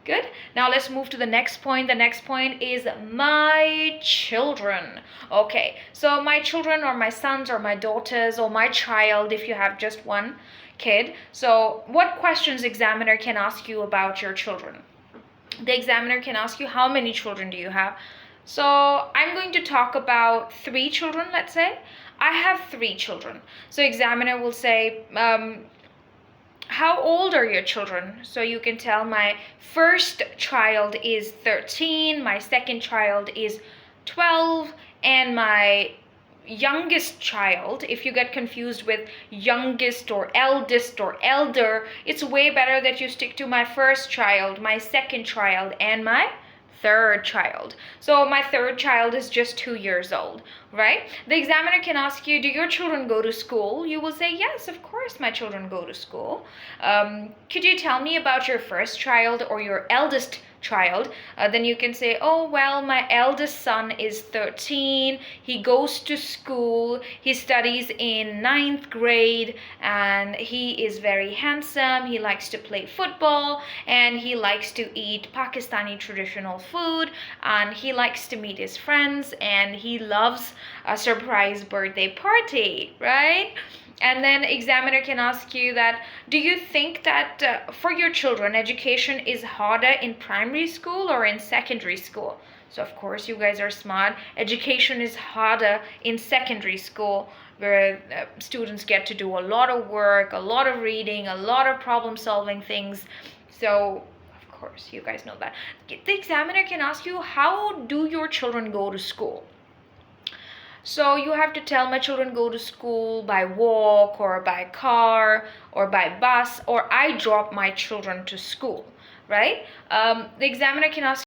Good. Now let's move to the next point. The next point is my children. Okay, so my children, or my sons or my daughters, or my child if you have just one kid. So what questions examiner can ask you about your children? The examiner can ask you, how many children do you have? So I'm going to talk about 3 children, let's say. I have 3 children. So examiner will say, how old are your children? So you can tell my first child is 13, my second child is 12, and my youngest child, if you get confused with youngest or eldest or elder, it's way better that you stick to my first child, my second child, and my third child. So my third child is just 2 years old, right? The examiner can ask you, do your children go to school? You will say, yes, of course my children go to school. Could you tell me about your first child or your eldest child? Then you can say, oh, well, my eldest son is 13. He goes to school. He studies in 9th grade, and he is very handsome. He likes to play football, and he likes to eat Pakistani traditional food, and he likes to meet his friends, and he loves a surprise birthday party, right? And then examiner can ask you that, do you think that for your children, education is harder in primary school or in secondary school? So of course, you guys are smart. Education is harder in secondary school, where students get to do a lot of work, a lot of reading, a lot of problem solving things. So of course, you guys know that. The examiner can ask you, how do your children go to school? So you have to tell, my children go to school by walk or by car or by bus, or I drop my children to school, right? The examiner can ask